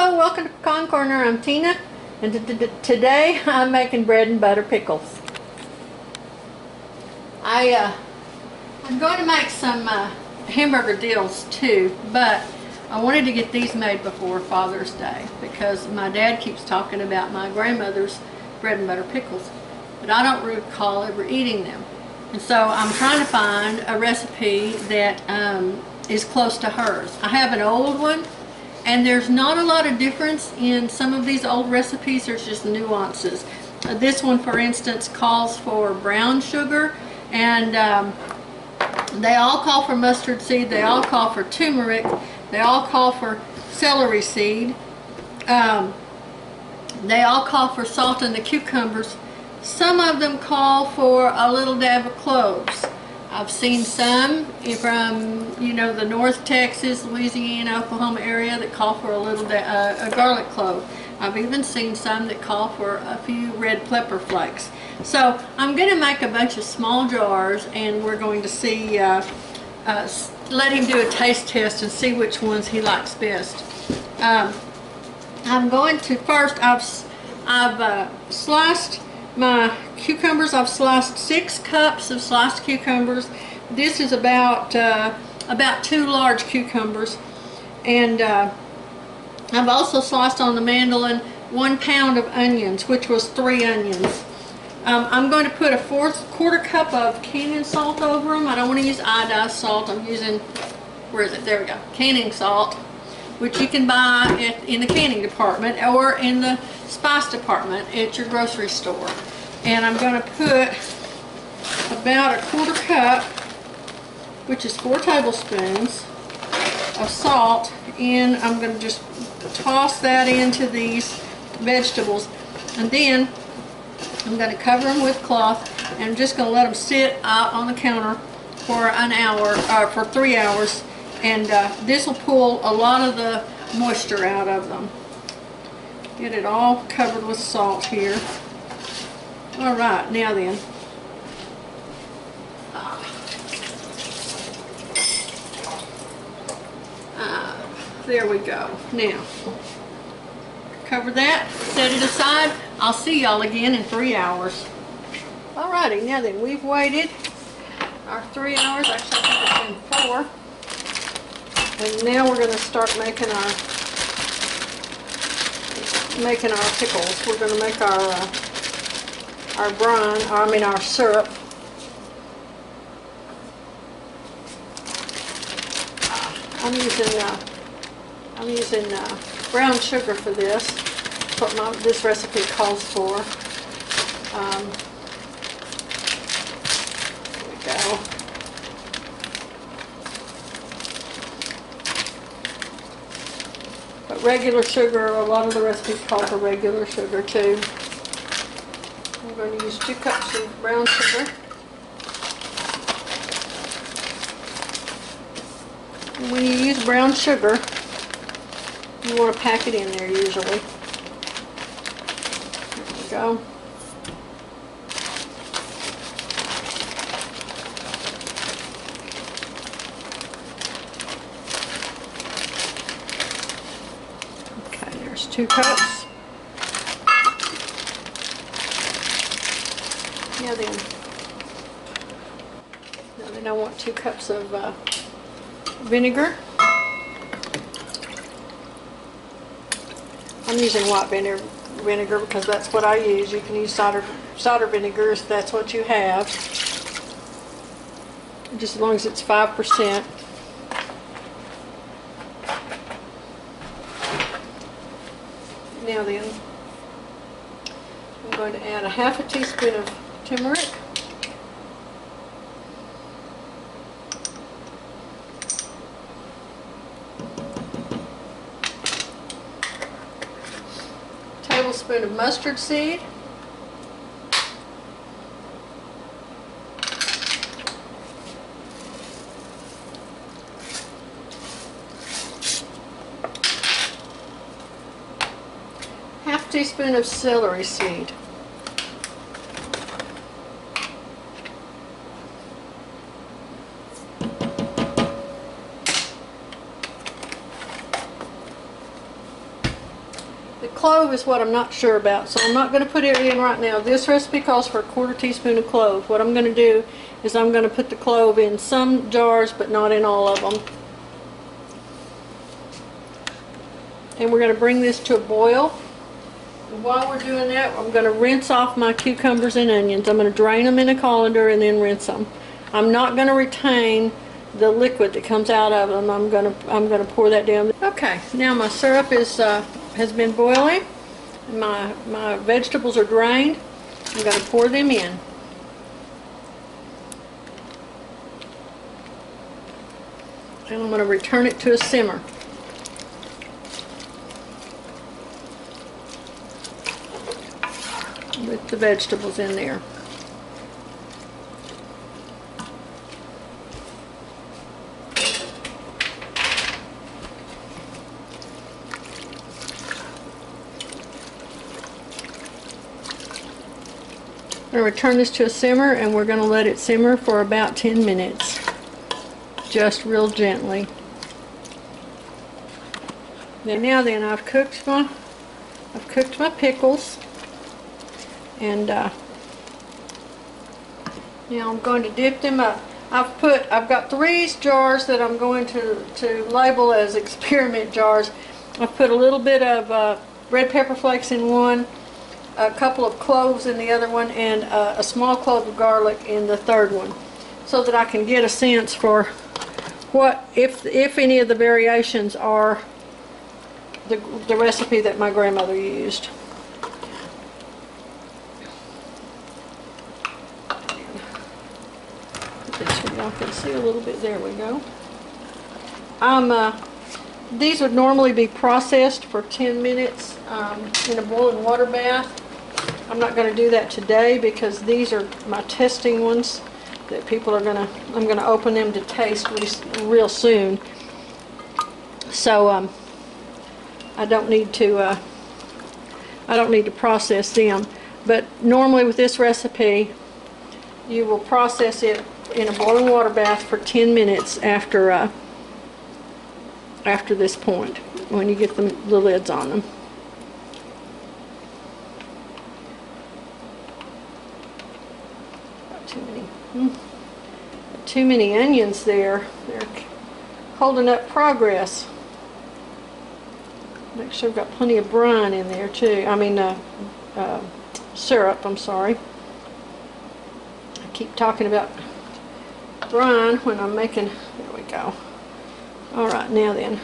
Hello, welcome to Pecan Corner. I'm Tina, and today I'm making bread and butter pickles. I'm going to make some hamburger deals too, but I wanted to get these made before Father's Day because my dad keeps talking about my grandmother's bread and butter pickles, but I don't recall ever eating them. And so I'm trying to find a recipe that is close to hers. I have an old one, and there's not a lot of difference in some of these old recipes. There's just nuances. This one, for instance, calls for brown sugar, and they all call for mustard seed, they all call for turmeric, they all call for celery seed, they all call for salt in the cucumbers. Some of them call for a little dab of cloves. I've seen some from, the North Texas, Louisiana, Oklahoma area that call for a little a garlic clove. I've even seen some that call for a few red pepper flakes. So I'm going to make a bunch of small jars, and we're going to see, let him do a taste test and see which ones he likes best. I'm going to first, I've sliced my cucumbers. I've sliced 6 cups of sliced cucumbers. This is about 2 large cucumbers, and I've also sliced on the mandolin 1 pound of onions, which was 3 onions. I'm going to put a 1/4 cup of canning salt over them. I don't want to use iodized salt. I'm using, where is it? There we go. Canning salt, which you can buy in the canning department or in the spice department at your grocery store. And I'm going to put about a 1/4 cup, which is 4 tablespoons of salt in. I'm going to just toss that into these vegetables, and then I'm going to cover them with cloth, and I'm just going to let them sit out on the counter for an hour, for 3 hours, and this will pull a lot of the moisture out of them. Get it all covered with salt here. All right, now then. There we go. Now, cover that, set it aside. I'll see y'all again in 3 hours. Alrighty, now then, we've waited our 3 hours. Actually, I think it's been 4. And now we're going to start making our pickles. We're going to make our brine, our syrup. I'm using brown sugar for this. That's what this recipe calls for. There we go. But regular sugar, a lot of the recipes call for regular sugar too. I'm going to use 2 cups of brown sugar. And when you use brown sugar, you want to pack it in there usually. There we go. Okay, there's 2 cups. Now then I want 2 cups of vinegar. I'm using white vinegar because that's what I use. You can use cider vinegar if that's what you have, just as long as it's 5%. Now then, I'm going to add a 1/2 teaspoon of turmeric. Tablespoon of mustard seed. Half teaspoon of celery seed. The clove is what I'm not sure about, so I'm not going to put it in right now. This recipe calls for a 1/4 teaspoon of clove. What I'm going to do is I'm going to put the clove in some jars, but not in all of them. And we're going to bring this to a boil. And while we're doing that, I'm going to rinse off my cucumbers and onions. I'm going to drain them in a colander and then rinse them. I'm not going to retain the liquid that comes out of them. I'm going to pour that down. Okay, now my syrup is has been boiling. My vegetables are drained. I'm going to pour them in. And I'm going to return it to a simmer. With the vegetables in there. I'm going to return this to a simmer, and we're going to let it simmer for about 10 minutes. Just real gently. Now then, I've cooked my pickles. And now I'm going to dip them up. I've got 3 jars that I'm going to label as experiment jars. I've put a little bit of red pepper flakes in one, a couple of cloves in the other one, and a small clove of garlic in the third one, so that I can get a sense for what, if any of the variations are the recipe that my grandmother used. Y'all can see a little bit. There we go. These would normally be processed for 10 minutes in a boiling water bath. I'm not going to do that today because these are my testing ones that people are I'm going to open them to taste real soon. So I don't need to process them. But normally with this recipe, you will process it in a boiling water bath for 10 minutes after this point, when you get the lids on them. Too many onions there. They're holding up progress. Make sure I've got plenty of brine in there too. I mean syrup, I'm sorry. I keep talking about brine when I'm making, there we go. Alright, now then.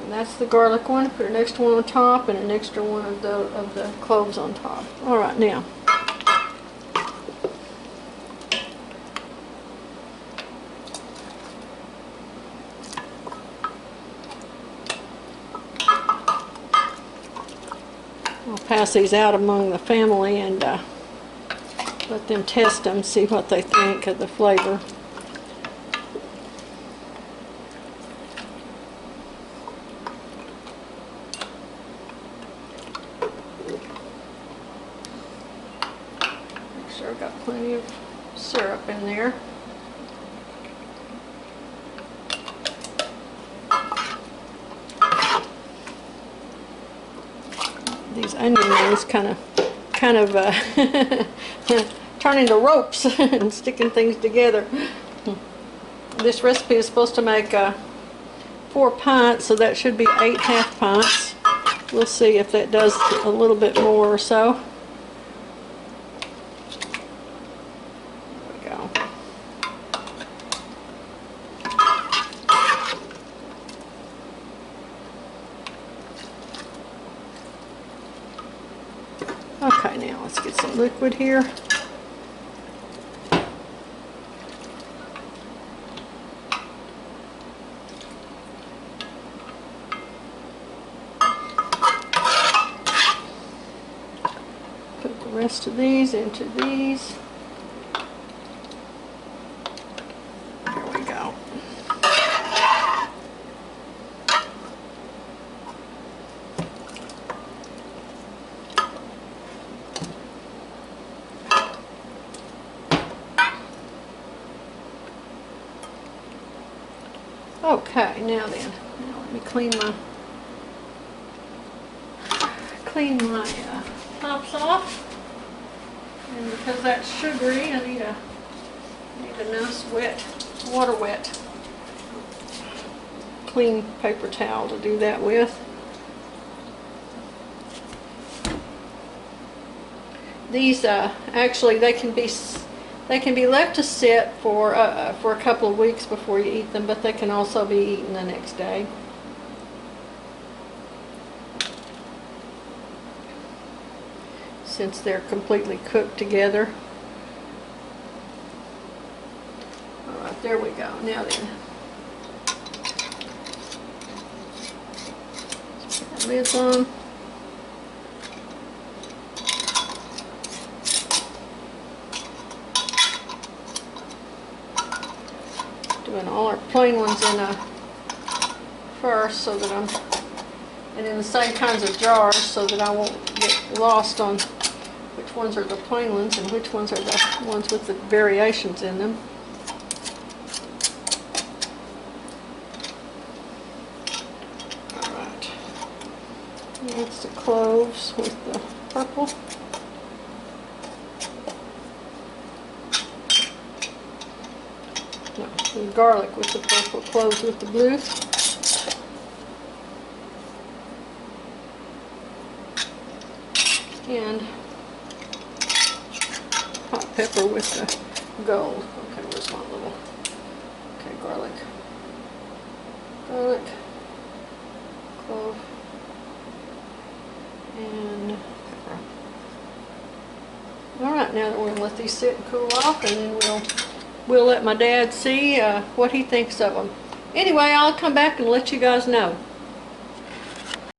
And that's the garlic one. Put an extra one on top and an extra one of the cloves on top. Alright, now. I'll pass these out among the family and let them test them, see what they think of the flavor. Make sure I've got plenty of syrup in there. These onion rings kind of turning to ropes and sticking things together. This recipe is supposed to make 4 pints, so that should be 8 half pints. We'll see if that does a little bit more or so. There we go. Okay, now let's get some liquid here. Put the rest of these into these. There we go. Okay, now then, let me clean my clean my tops off. And because that's sugary, I need a nice water wet, clean paper towel to do that with. These actually they can be left to sit for a couple of weeks before you eat them, but they can also be eaten the next day. Since they're completely cooked together. All right, there we go. Now then, put the lids on. Doing all our plain ones in first, so that and in the same kinds of jars, so that I won't get lost on which ones are the plain ones and which ones are the ones with the variations in them. Alright. That's the cloves with the purple. No, the garlic with the purple, cloves with the blue. And hot pepper with the gold. Okay, where's my little, okay, garlic, clove, and pepper. Alright, now that we're going to let these sit and cool off, and then we'll let my dad see what he thinks of them. Anyway, I'll come back and let you guys know.